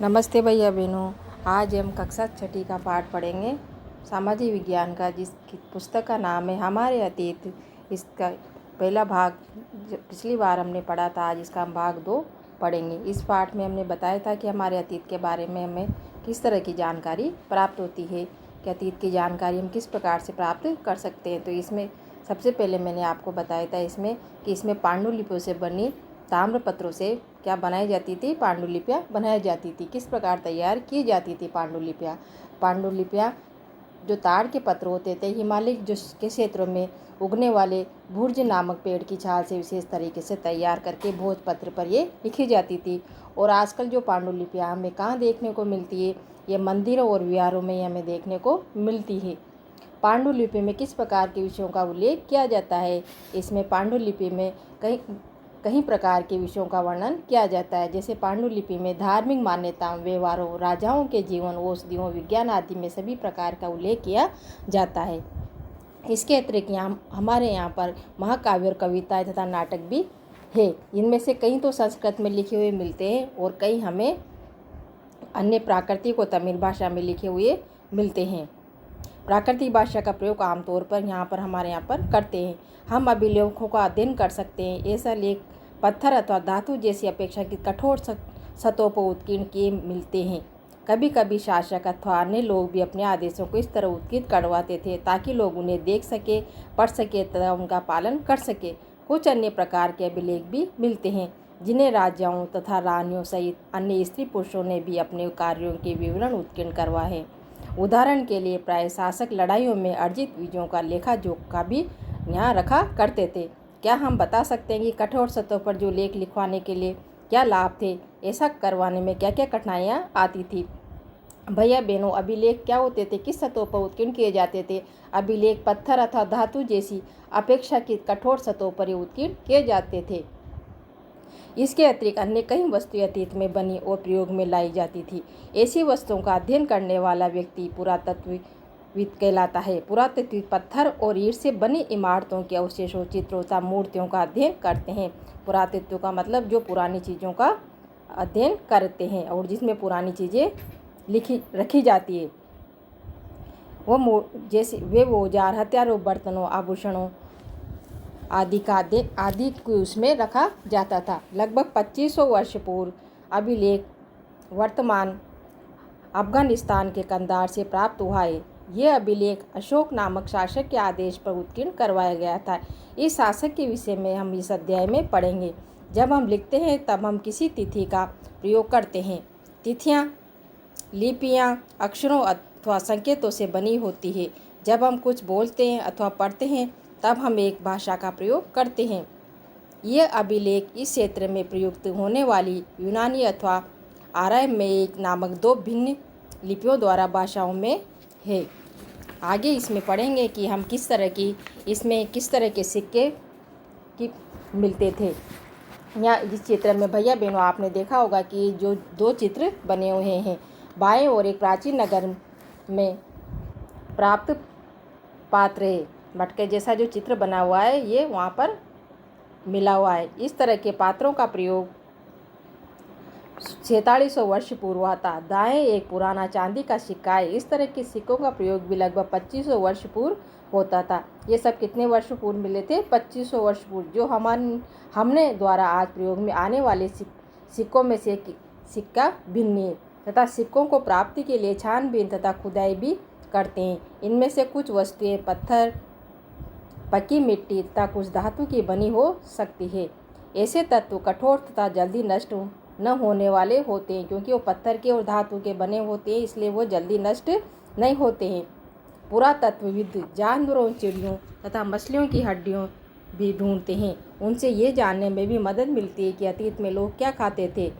नमस्ते भैया बहनों। आज हम कक्षा छठी का पाठ पढ़ेंगे सामाजिक विज्ञान का, जिसकी पुस्तक का नाम है हमारे अतीत। इसका पहला भाग पिछली बार हमने पढ़ा था, आज इसका हम भाग 2 पढ़ेंगे। इस पाठ में हमने बताया था कि हमारे अतीत के बारे में हमें किस तरह की जानकारी प्राप्त होती है, कि अतीत की जानकारी हम किस प्रकार से प्राप्त कर सकते हैं। तो इसमें सबसे पहले मैंने आपको बताया था कि इसमें पांडुलिपियों से बनी ताम्रपत्रों से क्या बनाई जाती थी, पांडुलिपियाँ बनाई जाती थी। किस प्रकार तैयार की जाती थी पांडुलिपियाँ जो ताड़ के पत्र होते थे, हिमालय के क्षेत्रों में उगने वाले भुर्ज नामक पेड़ की छाल से विशेष तरीके से तैयार करके भोजपत्र पर ये लिखी जाती थी। और आजकल जो पांडुलिपियाँ हमें कहाँ देखने को मिलती है, ये मंदिरों और विहारों में हमें देखने को मिलती है। पांडुलिपि में किस प्रकार के विषयों का उल्लेख किया जाता है, इसमें पांडुलिपि में कई प्रकार के विषयों का वर्णन किया जाता है। जैसे पांडुलिपि में धार्मिक मान्यताओं, व्यवहारों, राजाओं के जीवन, औषधियों, विज्ञान आदि में सभी प्रकार का उल्लेख किया जाता है। इसके अतिरिक्त हमारे यहाँ पर महाकाव्य और कविताएं तथा नाटक भी है। इनमें से कई तो संस्कृत में लिखे हुए मिलते हैं और कई हमें अन्य प्राकृतिक और तमिल भाषा में लिखे हुए मिलते हैं। प्राकृतिक भाषा का प्रयोग आमतौर पर हमारे यहाँ पर करते हैं। हम अभिलेखों का अध्ययन कर सकते हैं। ऐसा लेख पत्थर अथवा धातु जैसी अपेक्षाकृत कठोर सतहों पर उत्कीर्ण किए मिलते हैं। कभी कभी शासक अथवा अन्य लोग भी अपने आदेशों को इस तरह उत्कीर्ण करवाते थे ताकि लोग उन्हें देख सके, पढ़ सके तथा उनका पालन कर सके। कुछ अन्य प्रकार के अभिलेख भी मिलते हैं जिन्हें राजाओं तथा रानियों सहित अन्य स्त्री पुरुषों ने भी अपने कार्यों के विवरण उत्कीर्ण करवा है। उदाहरण के लिए प्राय शासक लड़ाइयों में अर्जित विजयों का लेखा जोखा भी यहाँ रखा करते थे। क्या हम बता सकते हैं कि कठोर सतहों पर जो लेख लिखवाने के लिए क्या लाभ थे, ऐसा करवाने में क्या क्या कठिनाइयाँ आती थी? भैया बहनों, अभिलेख क्या होते थे, किस सतहों पर उत्कीर्ण किए जाते थे? अभिलेख पत्थर अथवा धातु जैसी अपेक्षाकृत कठोर सतहों पर उत्कीर्ण किए जाते थे। इसके अतिरिक्त अन्य कई वस्तुएं अतीत में बनी और प्रयोग में लाई जाती थी। ऐसी वस्तुओं का अध्ययन करने वाला व्यक्ति पुरातत्वविद कहलाता है। पुरातत्वविद पत्थर और ईंट से बनी इमारतों के अवशेषों, चित्रों तथा मूर्तियों का अध्ययन करते हैं। पुरातत्व का मतलब जो पुरानी चीज़ों का अध्ययन करते हैं और जिसमें पुरानी चीज़ें रखी जाती है। जैसे वे औजार, हथियारों, बर्तनों, आभूषणों आदि को उसमें रखा जाता था। लगभग 2500 वर्ष पूर्व अभिलेख वर्तमान अफगानिस्तान के कंधार से प्राप्त हुआ है। यह अभिलेख अशोक नामक शासक के आदेश पर उत्कीर्ण करवाया गया था। इस शासक के विषय में हम इस अध्याय में पढ़ेंगे। जब हम लिखते हैं तब हम किसी तिथि का प्रयोग करते हैं। तिथियाँ लिपियाँ अक्षरों अथवा संकेतों से बनी होती है। जब हम कुछ बोलते हैं अथवा पढ़ते हैं तब हम एक भाषा का प्रयोग करते हैं। यह अभिलेख इस क्षेत्र में प्रयुक्त होने वाली यूनानी अथवा आरामेइक नामक 2 भिन्न लिपियों द्वारा भाषाओं में है। आगे इसमें पढ़ेंगे कि हम किस तरह के सिक्के की मिलते थे। या इस चित्र में भैया बहनों आपने देखा होगा कि जो 2 चित्र बने हुए हैं, बाएं ओर एक प्राचीन नगर में प्राप्त पात्र है। मटके जैसा जो चित्र बना हुआ है ये वहाँ पर मिला हुआ है। इस तरह के पात्रों का प्रयोग 4600 वर्ष पूर्व हुआ था। दाएं एक पुराना चांदी का सिक्का है। इस तरह के सिक्कों का प्रयोग भी लगभग 2500 वर्ष पूर्व होता था। ये सब कितने वर्ष पूर्व मिले थे? 2500 वर्ष पूर्व। जो हमने द्वारा आज प्रयोग में आने वाले सिक्कों में से सिक्का भिन्न है तथा सिक्कों को प्राप्ति के लिए छानबीन तथा खुदाई भी करते हैं। इनमें से कुछ वस्तुएं पत्थर, पकी मिट्टी तथा कुछ धातु की बनी हो सकती है। ऐसे तत्व कठोर तथा जल्दी नष्ट न होने वाले होते हैं, क्योंकि वो पत्थर के और धातु के बने होते हैं, इसलिए वो जल्दी नष्ट नहीं होते हैं। पुरातत्वविद जानवरों, चिड़ियों तथा मछलियों की हड्डियों भी ढूंढते हैं। उनसे ये जानने में भी मदद मिलती है कि अतीत में लोग क्या खाते थे।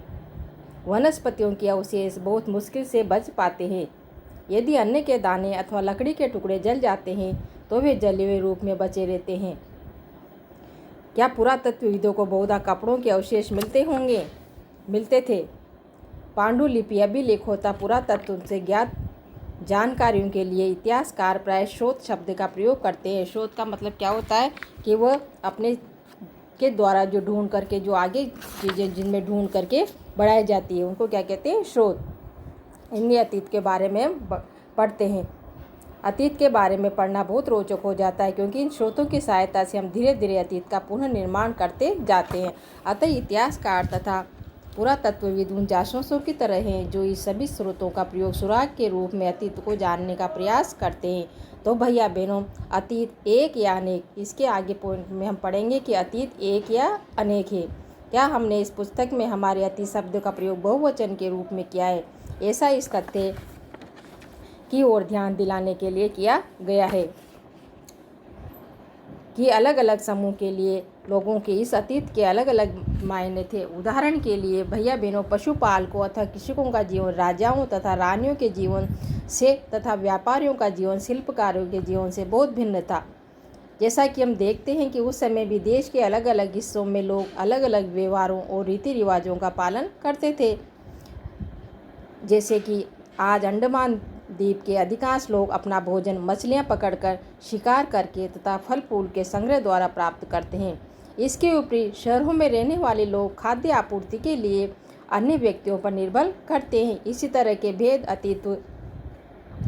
वनस्पतियों के अवशेष बहुत मुश्किल से बच पाते हैं। यदि अन्न के दाने अथवा लकड़ी के टुकड़े जल जाते हैं तो वे जले हुए रूप में बचे रहते हैं। क्या पुरातत्वविदों को बहुधा कपड़ों के अवशेष मिलते थे। पांडुलिपि अभिलेख होता पुरातत्व से ज्ञात जानकारियों के लिए इतिहासकार प्राय स्रोत शब्द का प्रयोग करते हैं। स्रोत का मतलब क्या होता है कि वह अपने के द्वारा जो ढूंढ करके जो आगे चीज़ें जिनमें ढूंढ करके बढ़ाई जाती है उनको क्या कहते हैं? स्रोत। इनमें अतीत के बारे में हम पढ़ते हैं। अतीत के बारे में पढ़ना बहुत रोचक हो जाता है, क्योंकि इन स्रोतों की सहायता से हम धीरे धीरे अतीत का पुनर्निर्माण करते जाते हैं। अतः इतिहासकार तथा पुरातत्वविद उन जासूसों की तरह हैं जो इस सभी स्रोतों का प्रयोग सुराग के रूप में अतीत को जानने का प्रयास करते हैं। तो भैया बहनों, अतीत एक या अनेक, इसके आगे पॉइंट में हम पढ़ेंगे कि अतीत एक या अनेक है। क्या हमने इस पुस्तक में हमारे अतीत शब्द का प्रयोग बहुवचन के रूप में किया है? ऐसा इस तथ्य की ओर ध्यान दिलाने के लिए किया गया है कि अलग अलग समूह के लिए लोगों के इस अतीत के अलग अलग मायने थे। उदाहरण के लिए भैया बहनों, पशुपालकों अथवा कृषकों का जीवन राजाओं तथा रानियों के जीवन से तथा व्यापारियों का जीवन शिल्पकारों के जीवन से बहुत भिन्न था। जैसा कि हम देखते हैं कि उस समय भी देश के अलग अलग हिस्सों में लोग अलग अलग व्यवहारों और रीति रिवाजों का पालन करते थे। जैसे कि आज अंडमान द्वीप के अधिकांश लोग अपना भोजन मछलियां पकड़कर, शिकार करके तथा फल फूल के संग्रह द्वारा प्राप्त करते हैं। इसके ऊपरी शहरों में रहने वाले लोग खाद्य आपूर्ति के लिए अन्य व्यक्तियों पर निर्भर करते हैं। इसी तरह के भेद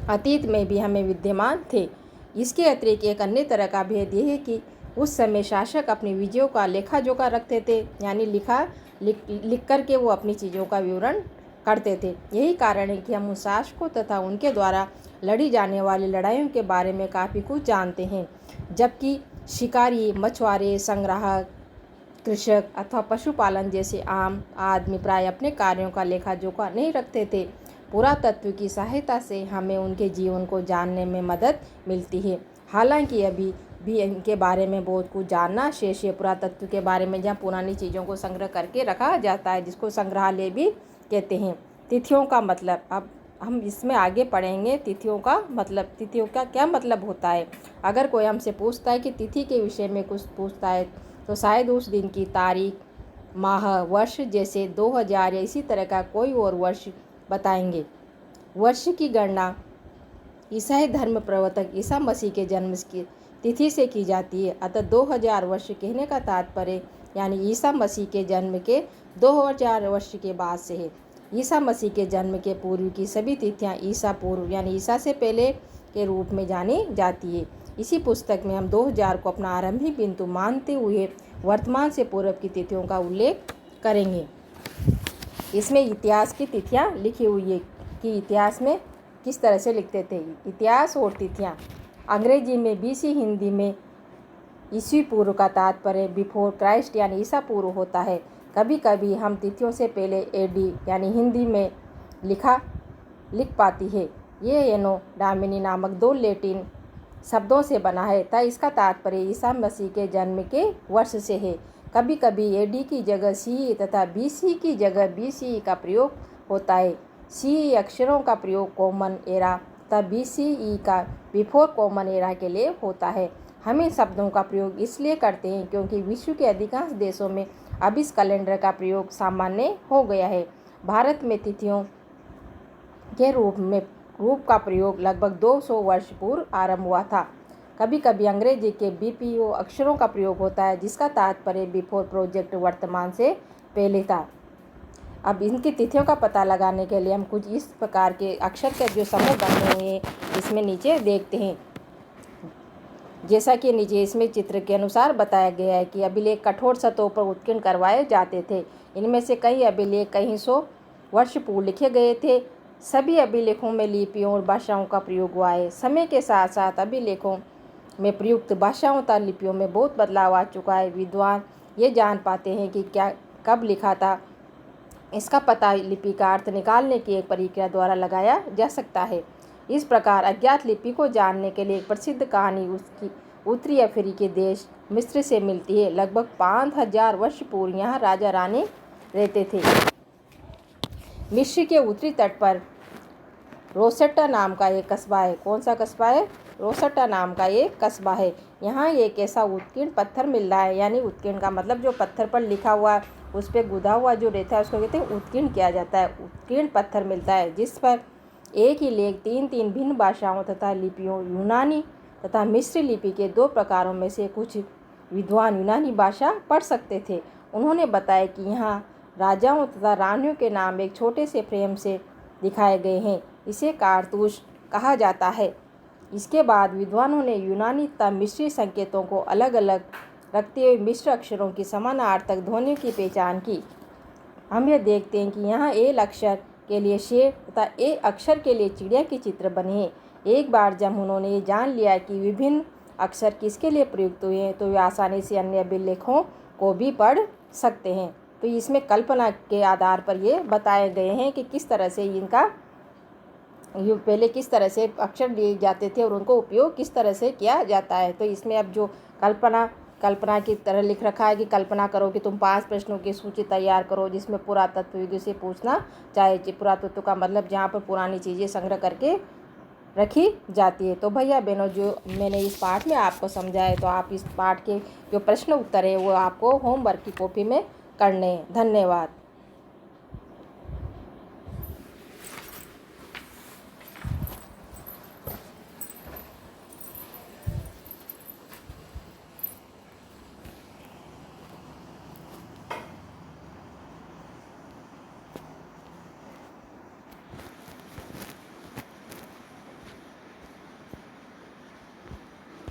अतीत में भी हमें विद्यमान थे। इसके अतिरिक्त एक अन्य तरह का भेद यह है कि उस समय शासक अपनी विजयों का लेखा जोखा रखते थे, यानी लिख करके वो अपनी चीज़ों का विवरण करते थे। यही कारण है कि हम उन शासकों तथा उनके द्वारा लड़ी जाने वाली लड़ाइयों के बारे में काफ़ी कुछ जानते हैं, जबकि शिकारी, मछुआरे, संग्राहक, कृषक अथवा पशुपालन जैसे आम आदमी प्राय अपने कार्यों का लेखा जोखा नहीं रखते थे। पुरातत्व की सहायता से हमें उनके जीवन को जानने में मदद मिलती है। हालांकि अभी भी इनके बारे में बहुत कुछ जानना शेष है। पुरातत्व के बारे में जहाँ पुरानी चीज़ों को संग्रह करके रखा जाता है, जिसको संग्रहालय भी कहते हैं। तिथियों का मतलब, अब हम इसमें आगे पढ़ेंगे तिथियों का मतलब। तिथियों का क्या मतलब होता है? अगर कोई हमसे पूछता है कि तिथि के विषय में कुछ पूछता है, तो शायद उस दिन की तारीख, माह, वर्ष जैसे 2000 या इसी तरह का कोई और वर्ष बताएंगे। वर्ष की गणना ईसाई धर्म प्रवर्तक ईसा मसीह के जन्म की तिथि से की जाती है। अतः 2000 वर्ष कहने का तात्पर्य यानी ईसा मसीह के जन्म के 2000 वर्ष के बाद से है। ईसा मसीह के जन्म के पूर्व की सभी तिथियां ईसा पूर्व यानी ईसा से पहले के रूप में जानी जाती है। इसी पुस्तक में हम 2000 को अपना आरंभिक बिंदु मानते हुए वर्तमान से पूर्व की तिथियों का उल्लेख करेंगे। इसमें इतिहास की तिथियां लिखी हुई है कि इतिहास में किस तरह से लिखते थे। इतिहास और तिथियां अंग्रेजी में BC, हिंदी में ईस्वी पूर्व का तात्पर्य बिफोर क्राइस्ट यानी ईसा पूर्व होता है। कभी कभी हम तिथियों से पहले AD यानी हिंदी में लिख पाती है। ये एनो डामिनी नामक 2 लैटिन शब्दों से बना है, तथा इसका तात्पर्य ईसा मसीह के जन्म के वर्ष से है। कभी कभी AD की जगह CE तथा BC की जगह BCE का प्रयोग होता है। CE अक्षरों का प्रयोग कॉमन एरा तथा BCE का बिफोर कॉमन एरा के लिए होता है। हम इन शब्दों का प्रयोग इसलिए करते हैं क्योंकि विश्व के अधिकांश देशों में अब इस कैलेंडर का प्रयोग सामान्य हो गया है। भारत में तिथियों के रूप का प्रयोग लगभग 200 वर्ष पूर्व आरंभ हुआ था। कभी कभी अंग्रेजी के BPO अक्षरों का प्रयोग होता है, जिसका तात्पर्य बिफोर प्रोजेक्ट वर्तमान से पहले था। अब इनकी तिथियों का पता लगाने के लिए हम कुछ इस प्रकार के अक्षर के जो समूह बने हुए हैं इसमें नीचे देखते हैं। जैसा कि नीचे इसमें चित्र के अनुसार बताया गया है कि अभिलेख कठोर सतहों पर उत्कीर्ण करवाए जाते थे। इनमें से कई अभिलेख कई 100 वर्ष पूर्व लिखे गए थे। सभी अभिलेखों में लिपियों और भाषाओं का प्रयोग हुआ है। समय के साथ साथ अभिलेखों में प्रयुक्त भाषाओं तथा लिपियों में बहुत बदलाव आ चुका है। विद्वान ये जान पाते हैं कि क्या कब लिखा था। इसका पता लिपि का अर्थ निकालने की एक प्रक्रिया द्वारा लगाया जा सकता है। इस प्रकार अज्ञात लिपि को जानने के लिए एक प्रसिद्ध कहानी उसकी उत्तरी अफ्रीकी देश मिस्र से मिलती है। लगभग 5000 वर्ष पूर्व यहाँ राजा रानी रहते थे। मिस्र के उत्तरी तट पर रोसेटा नाम का एक कस्बा है। कौन सा कस्बा है? रोसेटा नाम का एक कस्बा है। यहाँ एक ऐसा उत्कीर्ण पत्थर मिल रहा है, यानी उत्कीर्ण का मतलब जो पत्थर पर लिखा हुआ उस पर गुदा हुआ जो रहता है उसको कहते हैं उत्कीर्ण किया जाता है। उत्कीर्ण पत्थर मिलता है जिस पर एक ही लेख 3 भिन्न भाषाओं तथा लिपियों यूनानी तथा मिस्री लिपि के 2 प्रकारों में से कुछ विद्वान यूनानी भाषा पढ़ सकते थे। उन्होंने बताया कि यहाँ राजाओं तथा रानियों के नाम एक छोटे से फ्रेम से दिखाए गए हैं। इसे कारतूस कहा जाता है। इसके बाद विद्वानों ने यूनानी तथा मिस्री संकेतों को अलग अलग रखते हुए मिश्र अक्षरों की समानार्थक ध्वनियों की पहचान की। हम यह देखते हैं कि यहाँ ए अक्षर के लिए शेर तथा ए अक्षर के लिए चिड़िया के चित्र बने हैं। एक बार जब उन्होंने ये जान लिया कि विभिन्न अक्षर किसके लिए प्रयुक्त हुए हैं तो वे आसानी से अन्य अभिलेखों को भी पढ़ सकते हैं। तो इसमें कल्पना के आधार पर ये बताए गए हैं कि किस तरह से इनका पहले किस तरह से अक्षर लिए जाते थे और उनको उपयोग किस तरह से किया जाता है। तो इसमें अब जो कल्पना की तरह लिख रखा है कि कल्पना करो कि तुम 5 प्रश्नों की सूची तैयार करो जिसमें पुरातत्व विधि से पूछना चाहे। पुरातत्व का मतलब जहाँ पर पुरानी चीज़ें संग्रह करके रखी जाती है। तो भैया बहनों, जो मैंने इस पाठ में आपको समझाया तो आप इस पाठ के जो प्रश्न उत्तर है वो आपको होमवर्क की कॉपी में करने हैं। धन्यवाद।